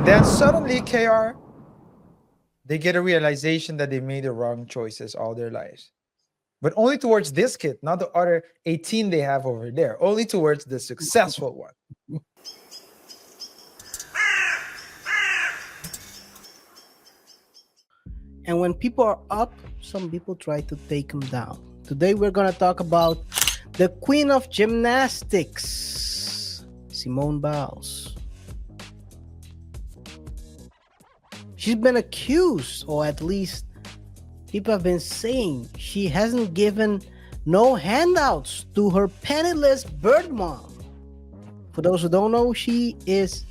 then suddenly KR, they get a realization that they made the wrong choices all their lives. But only towards this kid, not the other 18 they have over there. Only towards the successful one. And when people are up, some people try to take them down. Today we're going to talk about the queen of gymnastics, Simone Biles. She's been accused, or at least people have been saying, she hasn't given no handouts to her penniless bird mom. For those who don't know, she is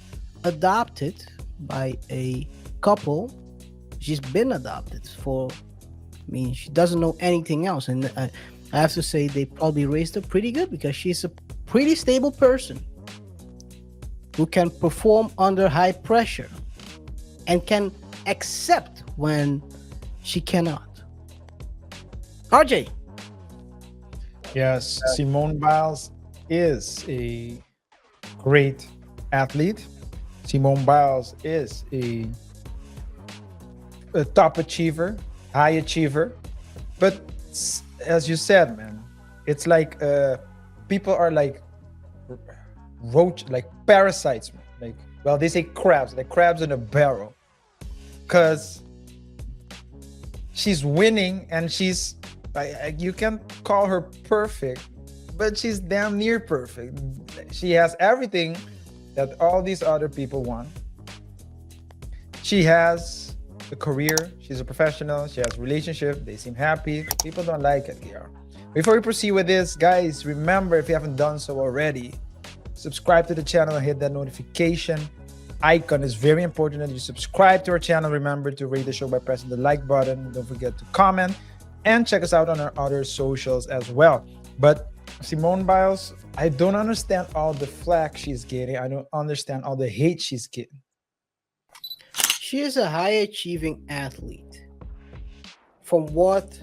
adopted by a couple. She's been adopted she doesn't know anything else. And I have to say, they probably raised her pretty good because she's a pretty stable person who can perform under high pressure and can accept when she cannot. RJ. Yes, Simone Biles is a great athlete. Simone Biles is a top achiever, high achiever. But as you said, man, it's like people are like parasites, man. Like, well, they say crabs, like crabs in a barrel. Because she's winning and she's, you can't call her perfect, but she's damn near perfect. She has everything that all these other people want. She has a career, she's a professional, she has a relationship, they seem happy. People don't like it here. Before we proceed with this, guys, remember, if you haven't done so already, subscribe to the channel and hit that notification icon. It's very important that you subscribe to our channel. Remember to rate the show by pressing the like button. Don't forget to comment and check us out on our other socials as well. But Simone Biles, I don't understand all the flack she's getting. I don't understand all the hate she's getting. She is a high achieving athlete. From what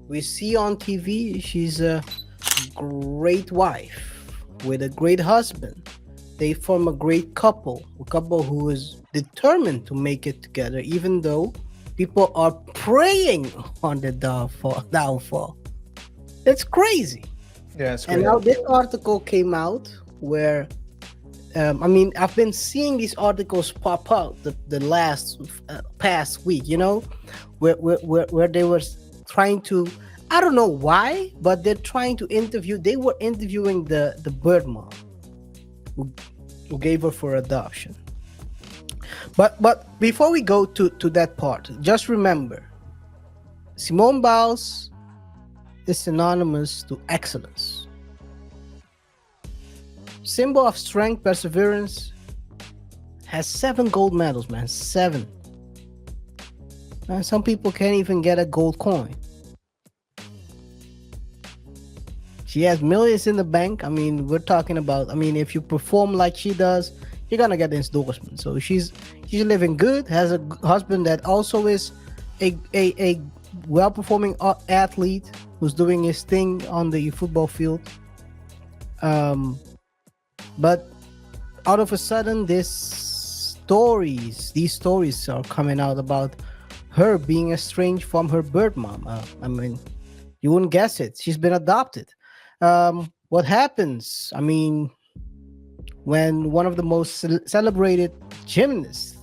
we see on TV, she's a great wife with a great husband. They form a great couple, a couple who is determined to make it together, even though people are preying on the downfall. It's crazy. Yeah, it's crazy. And now this article came out where, I've been seeing these articles pop out the last past week, where they were trying to, I don't know why, but they're trying to they were interviewing the bird mom who gave her for adoption. But before we go to that part, just remember, Simone Biles is synonymous to excellence. Symbol of strength, perseverance, has 7 gold medals, man. 7. And some people can't even get a gold coin. She has millions in the bank. We're talking about, if you perform like she does, you're gonna get endorsement. So she's living good, has a husband that also is a well-performing athlete who's doing his thing on the football field. But out of a sudden, these stories are coming out about her being estranged from her bird mom. You wouldn't guess it. She's been adopted. What happens? When one of the most celebrated gymnasts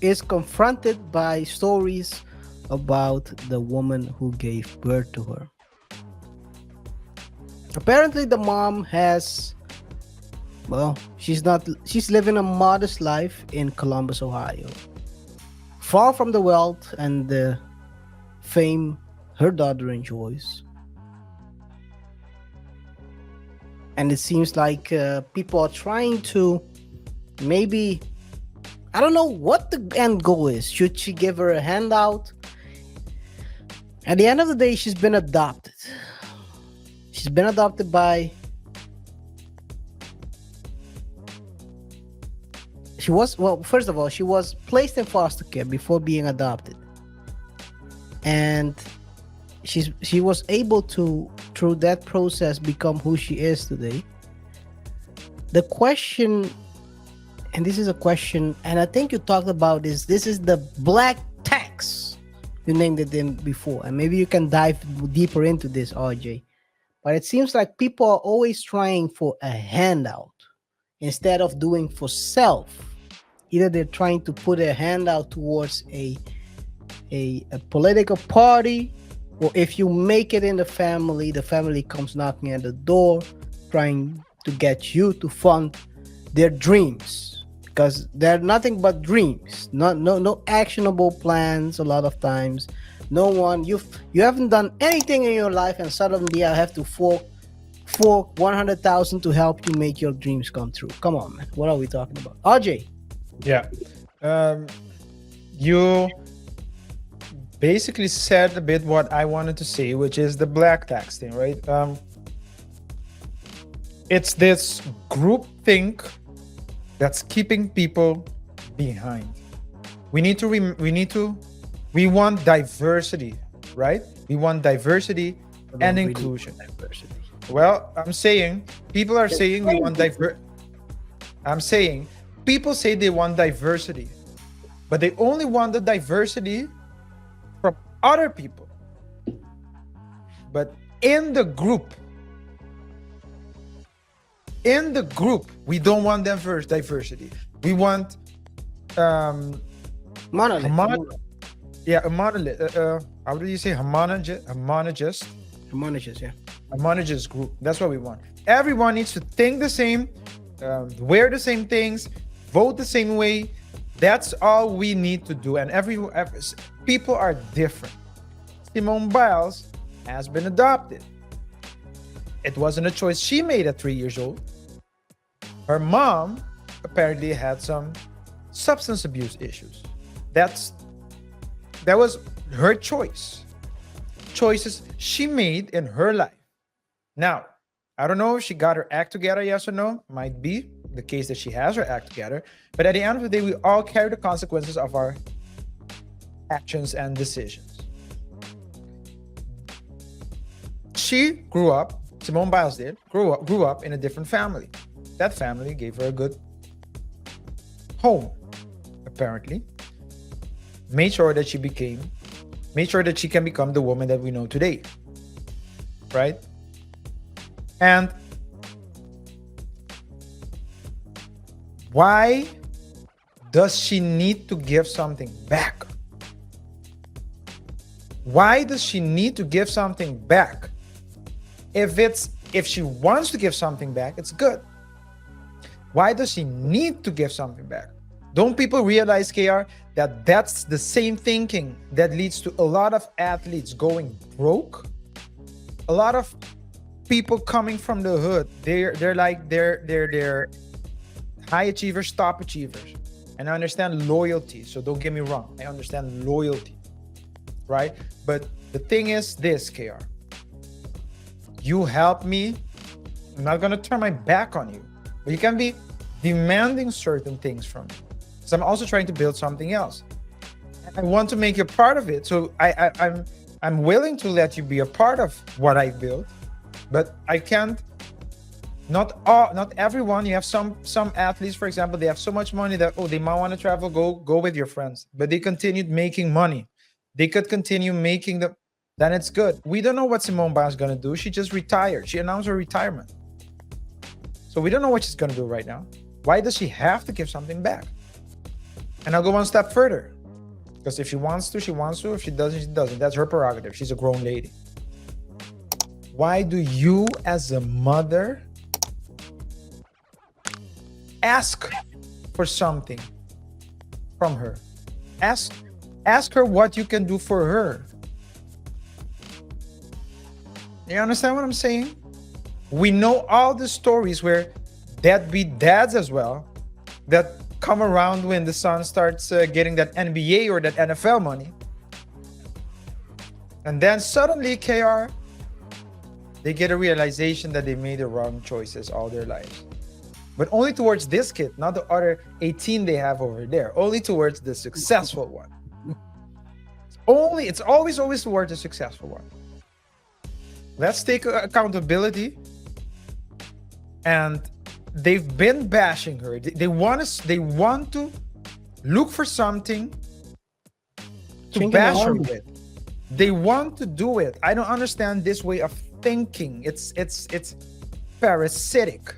is confronted by stories about the woman who gave birth to her. Apparently the mom she's living a modest life in Columbus, Ohio, far from the wealth and the fame her daughter enjoys. And it seems like people are trying to maybe, I don't know what the end goal is. Should she give her a handout? At the end of the day, she's been adopted. She's been adopted by... first of all, she was placed in foster care before being adopted. And she was able to, through that process, become who she is today. The question And this is a question, and I think you talked about this is the black tax. You named it them before, and maybe you can dive deeper into this, RJ. But it seems like people are always trying for a handout instead of doing for self. Either they're trying to put a handout towards a political party, or if you make it in the family comes knocking at the door trying to get you to fund their dreams, because they're nothing but dreams, not no actionable plans. A lot of times no one, you haven't done anything in your life, and suddenly I have to fork 100,000 to help you make your dreams come true. Come on, man, what are we talking about, RJ? Yeah. You basically said a bit what I wanted to say, which is the black tax thing, right? It's this group think that's keeping people behind. We want diversity, right? We want diversity and inclusion. Diversity. Well, I'm saying people are saying we want I'm saying people say they want diversity, but they only want the diversity from other people. But in the group, we don't want diversity. We want Monolith. a monolith. How do you say homogeneous? Yeah. A monogenous group. That's what we want. Everyone needs to think the same, wear the same things, vote the same way. That's all we need to do. And people are different. Simone Biles has been adopted. It wasn't a choice she made at 3 years old. Her mom apparently had some substance abuse issues. That was her choice. Choices she made in her life. Now, I don't know if she got her act together, yes or no. Might be the case that she has her act together. But at the end of the day, we all carry the consequences of our actions and decisions. She grew up, Simone Biles did, grew up in a different family. That family gave her a good home, apparently. Made sure that she can become the woman that we know today. Right? And why does she need to give something back? Why does she need to give something back? If she wants to give something back, it's good. Why does she need to give something back? Don't people realize, KaiR, that that's the same thinking that leads to a lot of athletes going broke? A lot of people coming from the hood, they're high achievers, top achievers. And I understand loyalty, so don't get me wrong. I understand loyalty, right? But the thing is this, KaiR. You help me, I'm not gonna turn my back on you, but you can be demanding certain things from me. So I'm also trying to build something else. I want to make you part of it. So I'm willing to let you be a part of what I built, but I can't. Not everyone. You have some athletes, for example, they have so much money that they might want to travel, go with your friends, but they continued making money. They could continue making then it's good. We don't know what Simone Biles is gonna do. She just retired. She announced her retirement. So we don't know what she's gonna do right now. Why does she have to give something back? And I'll go one step further. Because if she wants to, she wants to. If she doesn't, she doesn't. That's her prerogative. She's a grown lady. Why do you, as a mother, ask for something from her? Ask her what you can do for her. You understand what I'm saying? We know all the stories where deadbeat dads as well that come around when the son starts getting that NBA or that NFL money. And then suddenly, KaiR, they get a realization that they made the wrong choices all their lives. But only towards this kid, not the other 18 they have over there. Only towards the successful one. It's always towards the successful one. Let's take accountability and they've been bashing her. They want to look for something to Changing bash the her army. with. They want to do it. I don't understand this way of thinking. It's parasitic.